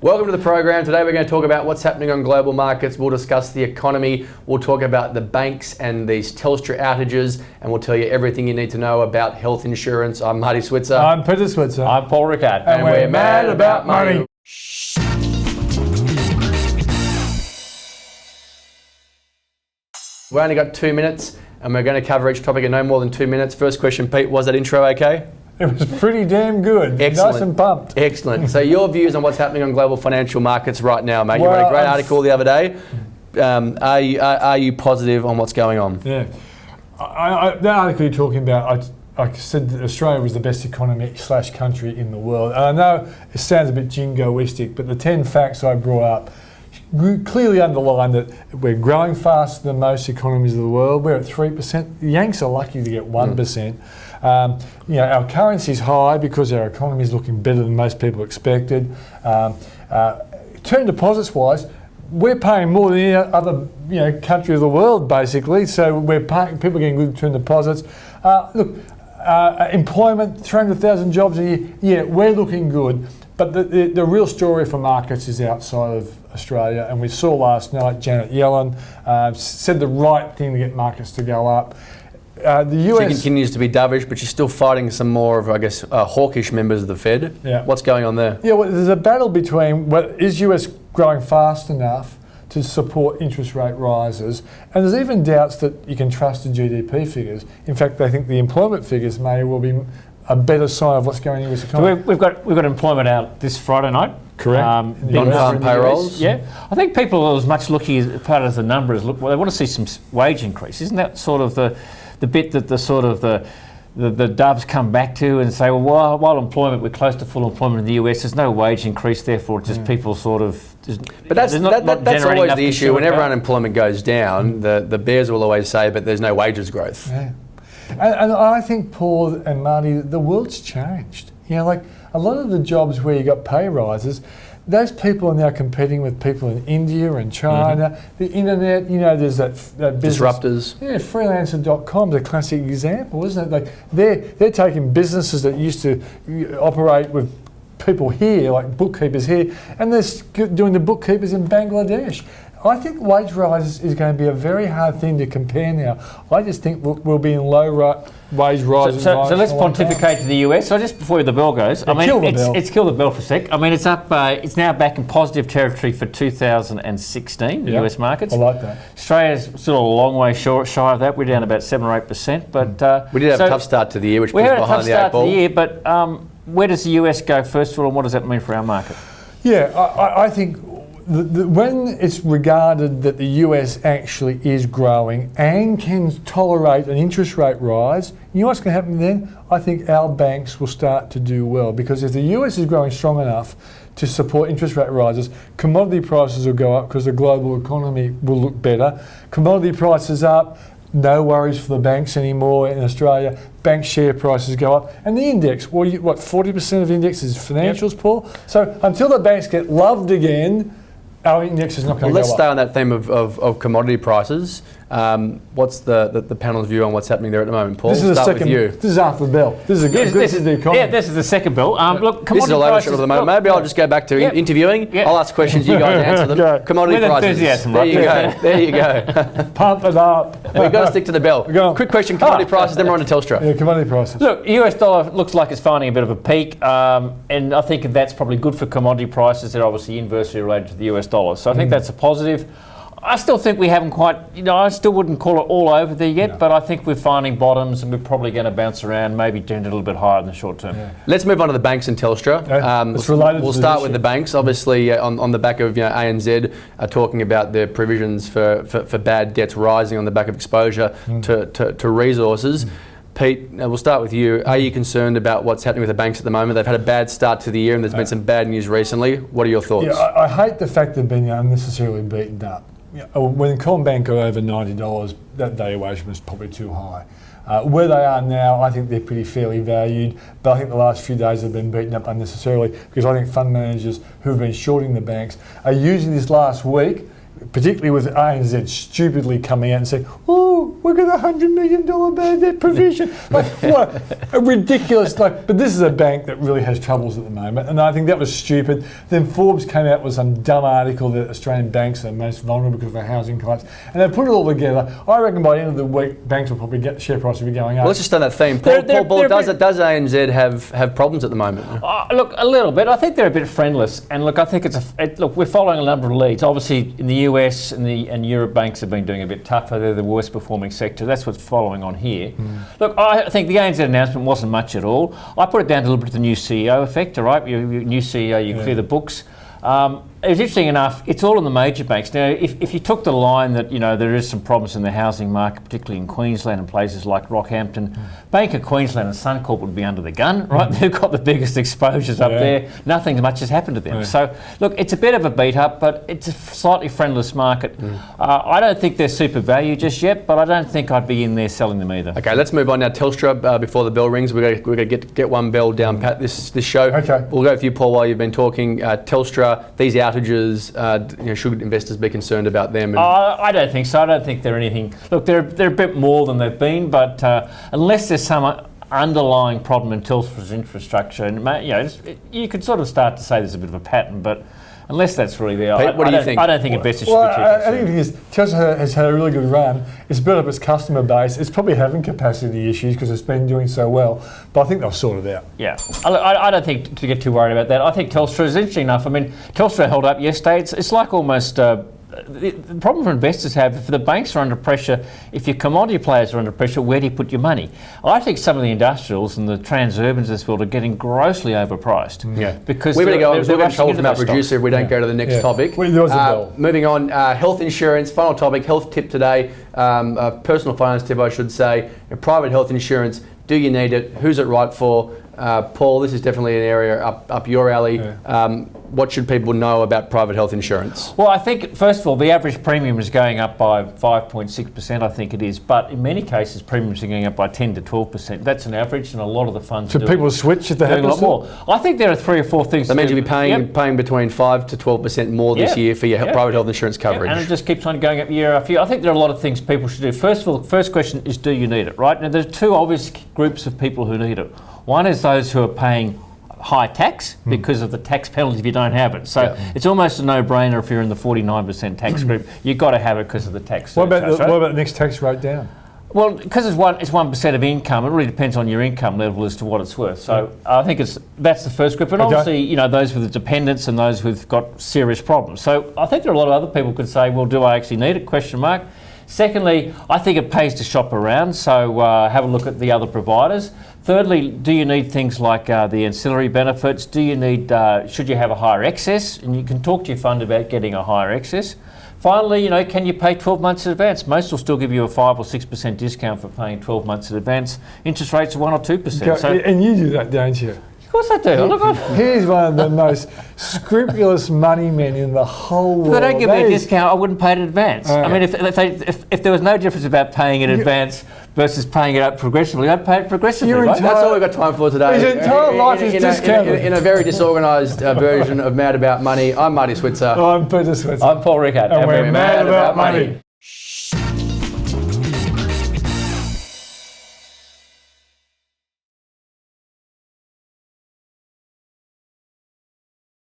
Welcome to the program. Today we're going to talk about what's happening on global markets. We'll discuss the economy. We'll talk about the banks and these Telstra outages, and we'll tell you everything you need to know about health insurance. I'm Marty Switzer. I'm Peter Switzer. I'm Paul Rickard. And we're mad about money. We've only got 2 minutes, and we're going to cover each topic in no more than 2 minutes. First question, Pete, was that intro okay? It was pretty damn good. Excellent. Nice and pumped. Excellent. So your views on what's happening on global financial markets right now, mate. You wrote a great article the other day. Are you positive on what's going on? Yeah. The article you're talking about, I said that Australia was the best economy / country in the world. And I know it sounds a bit jingoistic, but the 10 facts I brought up clearly underline that we're growing faster than most economies of the world. We're at 3%. The Yanks are lucky to get 1%. Our currency's high because our economy is looking better than most people expected. Term deposits wise, we're paying more than any other country of the world basically. So we're paying, people are getting good term deposits. Employment, 300,000 jobs a year. Yeah, we're looking good. But the real story for markets is outside of Australia, and we saw last night Janet Yellen said the right thing to get markets to go up. The US she continues to be dovish, but she's still fighting some more of, I guess, hawkish members of the Fed. Yeah. What's going on there? Yeah, well, there's a battle between is US growing fast enough to support interest rate rises, and there's even doubts that you can trust the GDP figures. In fact, they think the employment figures may well be a better sign of what's going on in the US economy. So we've got employment out this Friday night. Correct. Non-farm payrolls. Yeah, I think people are as much looking at part of the numbers. Look, well, they want to see some wage increase. Isn't that sort of the bit that the doves come back to and say, well, while employment, we're close to full employment in the US, there's no wage increase, therefore it's just people sort of... But that's always the issue. Whenever unemployment goes down, the bears will always say, but there's no wages growth. Yeah. And I think, Paul and Marty, the world's changed. Like a lot of the jobs where you got pay rises, those people are now competing with people in India and China. The internet, there's that business. Disruptors. Yeah, freelancer.com is a classic example, isn't it? Like they're taking businesses that used to operate with people here, like bookkeepers here, and they're doing the bookkeepers in Bangladesh. I think wage rises is going to be a very hard thing to compare now. I just think we'll be in low wage rises. So let's pontificate to the US. So just before the bell goes, it's killed the bell for a sec. I mean, it's up. It's now back in positive territory for 2016. The US markets. I like that. Australia's sort of a long way shy of that. We're down about 7 or 8%. But we did have a tough start to the year, which was behind the 8 ball. We had a tough start to the year, but where does the US go first of all, and what does that mean for our market? Yeah, I think. When it's regarded that the US actually is growing and can tolerate an interest rate rise, you know what's going to happen then? I think our banks will start to do well, because if the US is growing strong enough to support interest rate rises, commodity prices will go up because the global economy will look better. Commodity prices up, no worries for the banks anymore in Australia. Bank share prices go up. And the index, 40% of the index is financials, Paul? So until the banks get loved again, our index is not going to go up. Let's stay on that theme of commodity prices. What's the panel's view on what's happening there at the moment, Paul? This is This is after the bell. This is the economy. Yeah, this is the second bell. Look, this is a loaded shot at the moment. Maybe I'll just go back to interviewing. I'll ask questions, you guys answer them. Commodity with prices. Enthusiasm, there right? you go. There you go. Pump it up. We've got to stick to the bell. Quick question, commodity prices, then we're on to Telstra. Yeah, commodity prices. Look, US dollar looks like it's finding a bit of a peak, and I think that's probably good for commodity prices. They're obviously inversely related to the US dollar. So I think that's a positive. I still think we haven't quite, I still wouldn't call it all over there yet, but I think we're finding bottoms and we're probably going to bounce around, maybe tend a little bit higher in the short term. Yeah. Let's move on to the banks and Telstra. We'll start with the banks. Obviously, on the back of ANZ talking about their provisions for bad debts rising on the back of exposure to resources. Pete, we'll start with you. Are you concerned about what's happening with the banks at the moment? They've had a bad start to the year and there's been some bad news recently. What are your thoughts? Yeah, I hate the fact they've been unnecessarily beaten up. When Combank got over $90, that valuation was probably too high. Where they are now, I think they're pretty fairly valued, but I think the last few days have been beaten up unnecessarily because I think fund managers who have been shorting the banks are using this last week particularly with ANZ stupidly coming out and saying, "Oh, we've got $100 million bad debt provision." Like, what a ridiculous! But this is a bank that really has troubles at the moment, and I think that was stupid. Then Forbes came out with some dumb article that Australian banks are most vulnerable because of their housing collapse, and they put it all together. I reckon by the end of the week, banks will probably get the share price will be going up. Well, let's just on that theme. Paul, does ANZ have problems at the moment? Look, a little bit. I think they're a bit friendless, and look, I think look, we're following a number of leads. Obviously, in the US and Europe, banks have been doing a bit tougher. They're the worst performing sector. That's what's following on here. Look, I think the ANZ announcement wasn't much at all. I put it down to a little bit of the new CEO effect, all right? New CEO, you clear the books. It was interesting enough, it's all in the major banks. Now, if you took the line that, there is some problems in the housing market, particularly in Queensland and places like Rockhampton, Bank of Queensland and Suncorp would be under the gun, right? They've got the biggest exposures up there. Nothing much has happened to them. So, look, it's a bit of a beat up, but it's a slightly friendless market. I don't think they're super value just yet, but I don't think I'd be in there selling them either. Okay, let's move on now. Telstra, before the bell rings, we're going to get one bell down pat this show. Okay. We'll go with you, Paul, while you've been talking. Telstra, these outages, should investors be concerned about them? I don't think so. I don't think they're anything. Look, they're a bit more than they've been, but unless there's some underlying problem in Telstra's infrastructure, and you could sort of start to say there's a bit of a pattern, but unless that's really there, Pete, what do you think? I don't think investors should be too concerned. I think the thing is, Telstra has had a really good run. It's built up its customer base. It's probably having capacity issues because it's been doing so well, but I think they'll sort it out. Yeah, I don't think to get too worried about that. I think Telstra is interesting enough. I mean, Telstra held up yesterday. It's like almost... the problem for investors if the banks are under pressure, if your commodity players are under pressure, where do you put your money? I think some of the industrials and the transurbans of this world are getting grossly overpriced. Yeah. Because we're going to go told from our producer if we don't go to the next topic. Moving on, health insurance, final topic, health tip today, a personal finance tip I should say, private health insurance, do you need it? Who's it right for? Paul, this is definitely an area up your alley. What should people know about private health insurance? Well, I think, first of all, the average premium is going up by 5.6%, I think it is. But in many cases, premiums are going up by 10 to 12%. That's an average, and a lot of the funds are people switch if they have a lot more. I think there are 3 or 4 things. That means you'll be paying between 5 to 12% more this year for your private health insurance coverage. And it just keeps on going up year after year. I think there are a lot of things people should do. First of all, the first question is, do you need it, right? Now, there's 2 obvious groups of people who need it. One is those who are paying high tax because of the tax penalty if you don't have it. So it's almost a no-brainer if you're in the 49% tax group. You've got to have it because of the tax. What about the next tax rate down? Well, because it's 1% of income, it really depends on your income level as to what it's worth. So I think that's the first group. And obviously, those with the dependents and those who've got serious problems. So I think there are a lot of other people who could say, well, do I actually need it? Question mark. Secondly, I think it pays to shop around, so have a look at the other providers. Thirdly, do you need things like the ancillary benefits? Do you need, should you have a higher excess? And you can talk to your fund about getting a higher excess. Finally, can you pay 12 months in advance? Most will still give you a 5 or 6% discount for paying 12 months in advance. Interest rates are 1 or 2%. And you do that, don't you? Of course I do. He's one of the most scrupulous money men in the whole world. If they don't give me a discount, I wouldn't pay it in advance. I mean, if there was no difference about paying in advance versus paying it up progressively, I'd pay it progressively, right? That's all we've got time for today. His entire life is discounted. In a very disorganised version of Mad About Money, I'm Marty Switzer. I'm Peter Switzer. I'm Paul Rickard. And we're Mad About Money.